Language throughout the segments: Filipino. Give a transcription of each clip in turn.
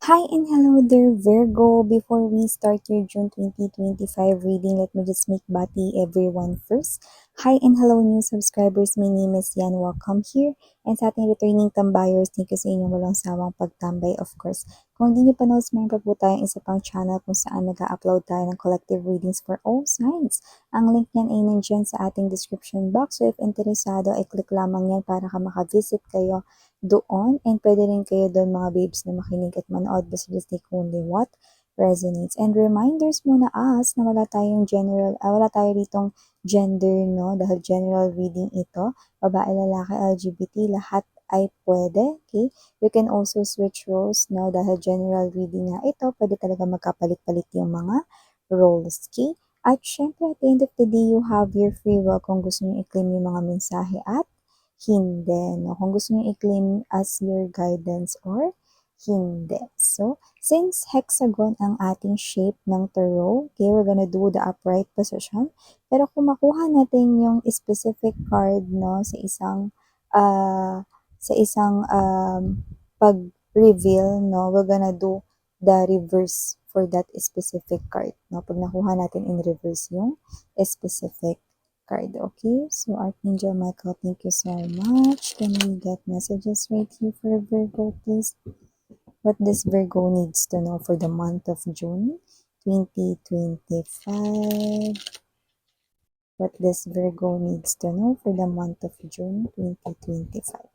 Hi and hello there, Virgo. Before we start your June 2025 reading, let me just make bati everyone first. Hi and hello new subscribers. My name is Yan. Welcome here. And sa ating returning tambayers, thank you sa inyong walang sawang pagtambay, of course. Kung hindi niyo pa knows, meron pa po tayong isa pang channel kung saan nag-upload tayo ng collective readings for all signs. Ang link niyan ay nandiyan sa ating description box. So if interesado, ay click lamang yan para maka-visit kayo doon, and pwede rin kayo doon mga babes na makinig at manood, basta just take only what resonates. And reminders muna us na wala tayo ditong gender, no? Dahil general reading ito, babae, lalaki, LGBT, lahat ay pwede, okay? You can also switch roles, no? Dahil general reading nga ito, pwede talaga magkapalit-palit yung mga roles, okay? At syempre, at the end of the day, you have your free will kung gusto nyo i-claim yung mga mensahe at hindi, no? Kung gusto niyo i-claim as your guidance or hindi. So, since hexagon ang ating shape ng tarot, okay, we're gonna do the upright position. Pero kung makuha natin yung specific card, no, sa isang pag-reveal, no, we're gonna do the reverse for that specific card, no? Pag nakuha natin in reverse yung specific card. Okay, so Archangel Michael, thank you so much. Can we get messages right here for Virgo, please? What this Virgo needs to know for the month of June 2025. What this Virgo needs to know for the month of June 2025.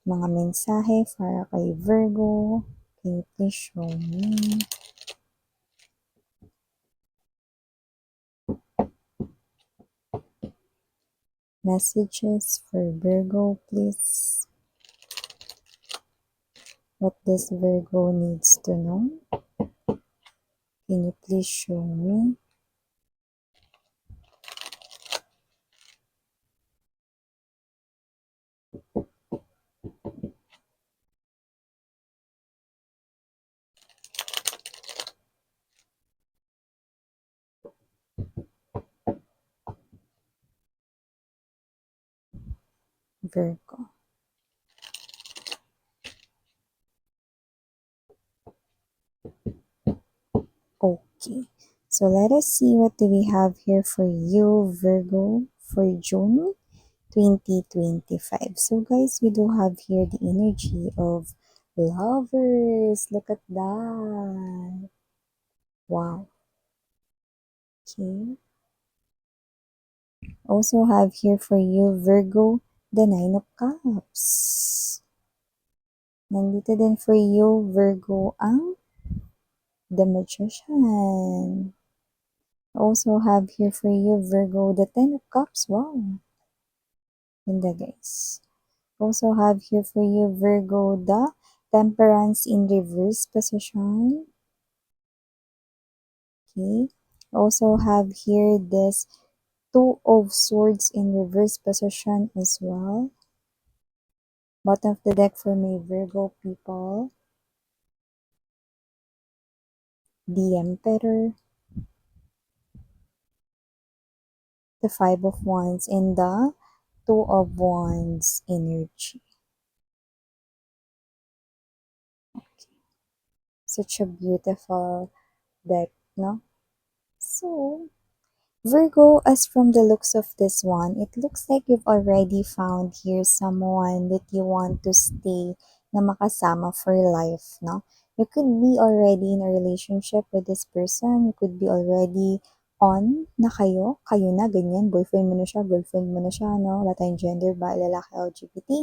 Mga mensahe para kay Virgo. Can you please show me? Messages for Virgo, please. What this Virgo needs to know. Can you please show me? Virgo. Okay, so let us see what do we have here for you, Virgo, for June 2025. So guys, we do have here the energy of lovers. Look at that. Wow. Okay. Also have here for you, Virgo, the Nine of Cups. Nandito din for you, Virgo, ang the Magician. Also have here for you, Virgo, the Ten of Cups. Wow. Ganda, guys. Also have here for you, Virgo, the Temperance in reverse position. Okay. Also have here this Two of Swords in reverse position as well. Bottom of the deck for my Virgo people. The Emperor. The Five of Wands and the Two of Wands energy. Okay. Such a beautiful deck, no? So, Virgo, as from the looks of this one, it looks like you've already found here someone that you want to stay na makasama for life, no? You could be already in a relationship with this person. You could be already on na kayo na, ganyan, boyfriend mo na siya, girlfriend mo na siya, no? Wala tayong gender ba, lalaki, LGBT.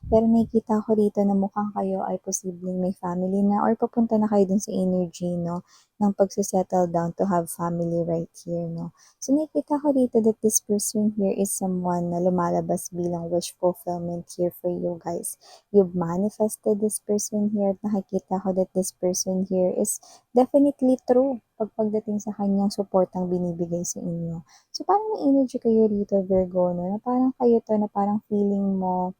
Pero nakikita ko dito na mukhang kayo ay posibleng may family na or papunta na kayo dun sa energy, no? Ng pagsasettle down to have family right here, no? So, nakikita ko dito that this person here is someone na lumalabas bilang wish fulfillment here for you guys. You've manifested this person here at nakikita ko that this person here is definitely true pagdating sa kanyang supportang binibigay sa inyo. So, parang may energy kayo dito, Virgo, no? Na parang kayo to, na parang feeling mo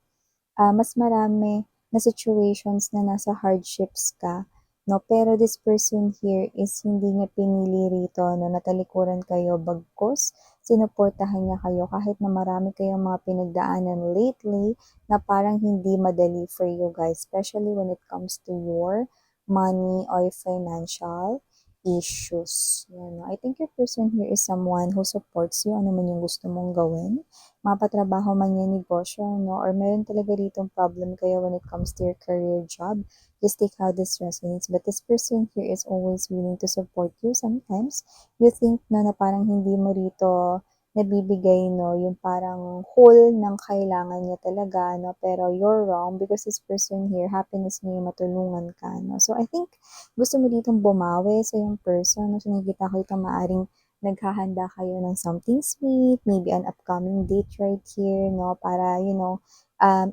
mas marami na situations na nasa hardships ka, no? Pero this person here is hindi niya pinili rito, no? Natalikuran kayo bagkus sinuportahan niya kayo kahit na marami kayong mga pinagdaanan lately na parang hindi madali for you guys, especially when it comes to your money or financial issues. Yan, no? I think your person here is someone who supports you, ano man yung gusto mong gawin. Mapatrabaho man yan negosyo, no? Or meron talaga ditong problem kayo when it comes to your career job. Just take how this resonates. But this person here is always willing to support you. Sometimes, you think na parang hindi mo rito nabibigay, no, yung parang whole ng kailangan niya talaga, no, pero you're wrong because this person here, happiness niya yung matulungan ka, no. So, I think, gusto mo ditong bumawi sa yung person, no, so nakikita ko ito maaring naghahanda kayo ng something sweet, maybe an upcoming date right here, no, para,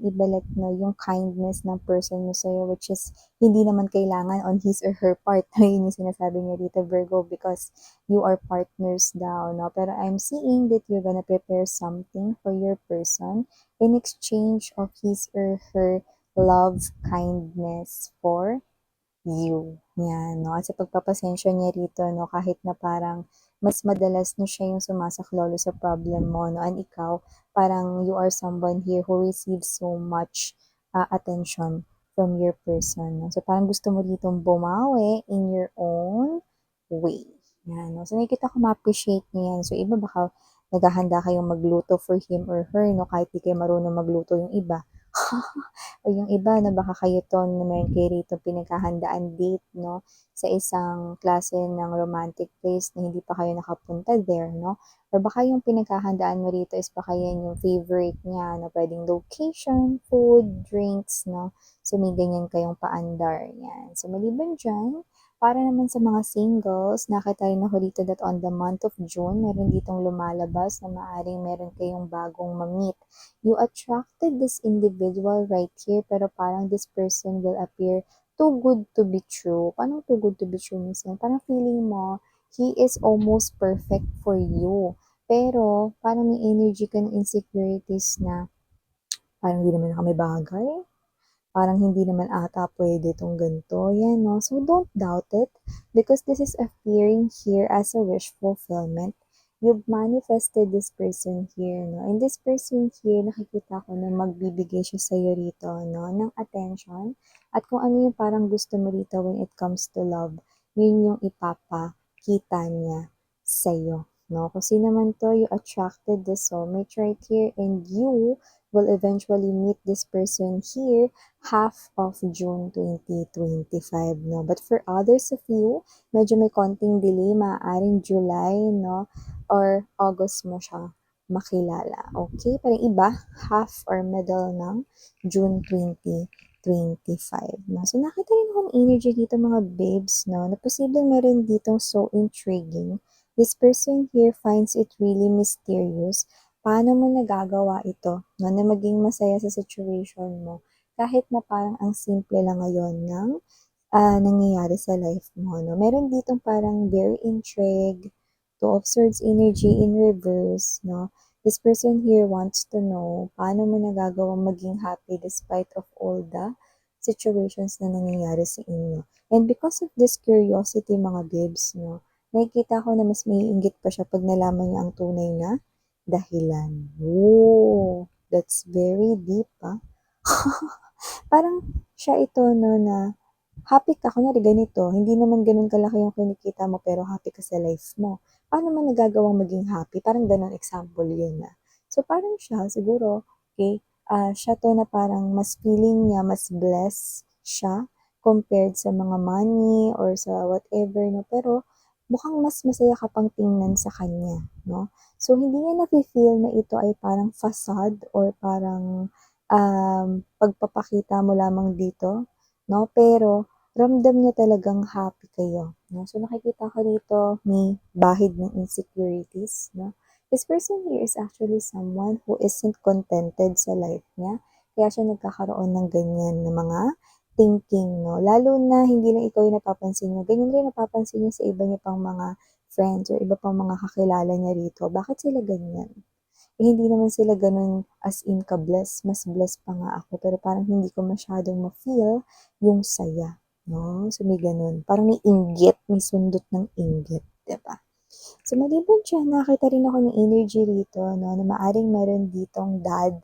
ibalik no, yung kindness ng person mo sa'yo, which is hindi naman kailangan on his or her part. Yun yung sinasabi niya dito, Virgo, because you are partners daw, no? Pero I'm seeing that you're gonna prepare something for your person in exchange of his or her love, kindness for you. Yan, no? At sa pagpapasensya niya rito, no? Kahit na parang mas madalas na siya yung sumasaklolo sa problem mo, no? And ikaw, parang you are someone here who receives so much attention from your person, no? So, parang gusto mo ditong bumawi in your own way. Yan, no? So, nakikita ko ma-appreciate niya yan. So, iba baka naghahanda kayong magluto for him or her, no? Kahit di kayo marunong magluto yung iba. O yung iba na baka kayo 'to na meron kayo rito pinaghahandaan date 'no, sa isang klase ng romantic place na hindi pa kayo nakapunta there 'no, or baka yung pinaghahandaan mo rito is baka yan yung favorite niya na puwedeng location, food, drinks 'no. So, may ganyan kayong paandar, yan. So, maliban diyan, para naman sa mga singles, nakita rin ako dito that on the month of June meron ditong lumalabas na maaaring meron kayong bagong ma-meet. You attracted this individual right here, pero parang this person will appear too good to be true. Paano too good to be true minsan? Parang feeling mo, he is almost perfect for you. Pero, parang may energy ka ng insecurities na parang hindi naman kami bagay. Parang hindi naman ata pwede itong ganito. Yan, no? So, don't doubt it because this is appearing here as a wish fulfillment. You've manifested this person here, no? And this person here, nakikita ko na magbibigay siya sa'yo rito, no? Ng attention. At kung ano yung parang gusto mo rito when it comes to love, yun yung ipapakita niya sa'yo, no? Kung sino man to, you attracted this soulmate right here and you will eventually meet this person here half of June 2025, no? But for others of you, medyo may konting delay, maaaring July, no? Or August mo siya makilala, okay? Pero iba, half or middle ng June 2025, no? So, nakita rin akong energy dito mga babes, no? Na posibleng meron ditong so intriguing. This person here finds it really mysterious. Paano mo nagagawa ito, no? Na maging masaya sa situation mo kahit na parang ang simple lang ngayon ng nangyayari sa life mo, no? Meron ditong parang very intrigue, Two of Swords energy in reverse, no? This person here wants to know paano mo nagagawang maging happy despite of all the situations na nangyayari sa inyo. And because of this curiosity, mga babes, no? Nakikita ko na mas maiinggit pa siya pag nalaman niya ang tunay na dahilan. Oh, that's very deep, ah. Parang siya ito, no, na happy ka, kunyari ganito, hindi naman ganun kalaki yung kinikita mo pero happy ka sa life mo. Paano man nagagawang maging happy? Parang ganun example yun na. So parang siya, siguro, okay, siya to na parang mas feeling niya, mas blessed siya compared sa mga money or sa whatever, no? Pero mukhang mas masaya ka pang tingnan sa kanya, no? So hindi niya nafe-feel na ito ay parang facade or parang pagpapakita mo lamang dito, no? Pero ramdam niya talagang happy kayo, no? So, nakikita ko dito may bahid ng insecurities, no? This person here is actually someone who isn't contented sa life niya, kaya siya nagkakaroon ng ganyan na mga thinking, no? Lalo na hindi lang ikaw yung napapansin niya, ganyan rin napapansin niya sa iba niya pang mga friends or iba pang mga kakilala niya rito. Bakit sila ganyan? Eh, hindi naman sila ganun as in ka-bless, mas blessed pa nga ako, pero parang hindi ko masyadong ma-feel yung saya, no? So, may ganun. Parang may inggit, may sundot ng inggit, 'di ba? So, maliban diyan, nakakita rin ako ng energy rito, no, na maaring meron ditong dad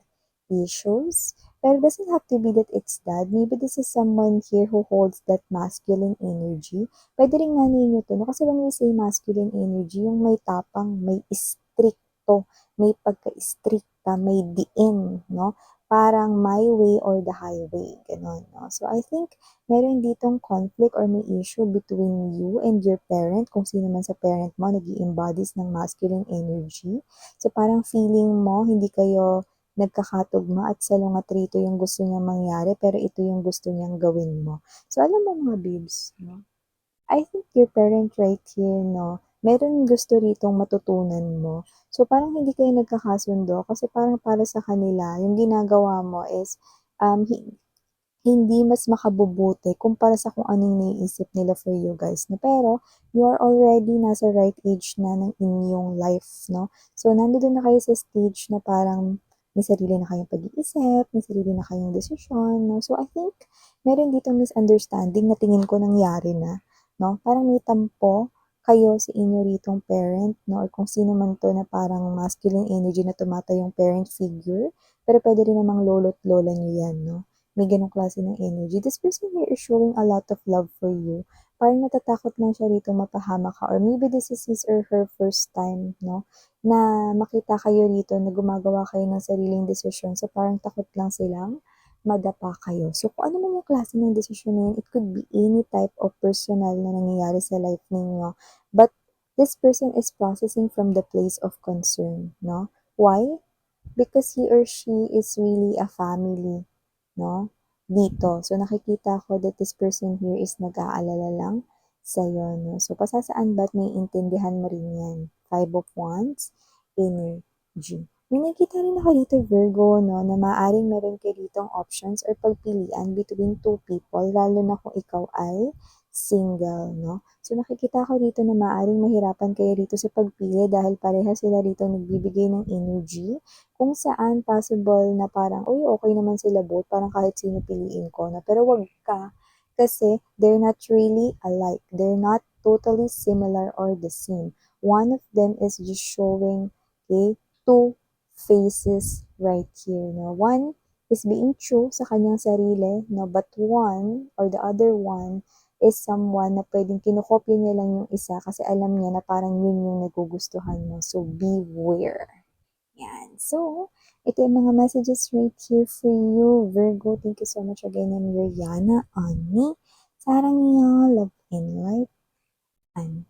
issues. Pero it doesn't have to be that it's dad. Maybe this is someone here who holds that masculine energy. Pwede rin nanay niyo to, no? Kasi when we say masculine energy, yung may tapang, may stricto, may pagka-stricta, may diin, no? Parang my way or the highway, ganon, no? So, I think meron ditong conflict or may issue between you and your parent, kung sino man sa parent mo, nag-i-embodies ng masculine energy. So, parang feeling mo, hindi kayo nagkakatugma at salungat rito yung gusto niyang mangyari, pero ito yung gusto niyang gawin mo. So, alam mo mga babes, no? I think your parent right here, no, meron gusto ritong matutunan mo. So, parang hindi kayo nagkakasundo kasi parang para sa kanila, yung ginagawa mo is, um, hindi mas makabubuti kumpara sa kung ano yung naiisip nila for you guys, no? Pero, you are already nasa right age na ng inyong life, no? So, nandoon na kayo sa stage na parang may sarili na kayong pag-iisip, may sarili na kayong desisyon, no? So, I think, meron ditong misunderstanding na tingin ko nangyari na, no? Parang may tampo kayo sa inyo ritong parent, no? Or kung sino man to na parang masculine energy na tumata yung parent figure, pero pwede rin namang lolo't lola nyo yan, no? May ganong klase ng energy. This person here is showing a lot of love for you. Parang natatakot lang siya rito mapahamak ka. Or maybe this is his or her first time, no? Na makita kayo rito na gumagawa kayo ng sariling desisyon. So parang takot lang silang madapa kayo. So kung ano man yung klase ng desisyon na yun, it could be any type of personal na nangyayari sa life ninyo. But this person is processing from the place of concern, no? Why? Because he or she is really a family, no? Dito. So, nakikita ko that this person here is nag-aalala lang sa'yo, no? So, pasasaan ba't may intindihan mo rin yan? Five of Wands, energy. May nakita rin ako dito, Virgo, no, na maaaring meron kayo ditong options or pagpilian between two people, lalo na kung ikaw ay single, no? So, nakikita ko dito na maaaring mahirapan kayo dito sa pagpili dahil pareha sila dito nagbibigay ng energy kung saan possible na parang, uy, okay naman sila both, parang kahit sino piliin ko na. Pero wag ka, kasi they're not really alike. They're not totally similar or the same. One of them is just showing, okay, two faces right here. No? One is being true sa kanyang sarili, no? But one, or the other one, is someone na pwedeng kinokopya niya lang yung isa kasi alam niya na parang yun yung nagugustuhan mo. So, beware. Yan. So, ito yung mga messages right here for you, Virgo. Thank you so much again, I'm Yana, Ani. Sarang love and light. And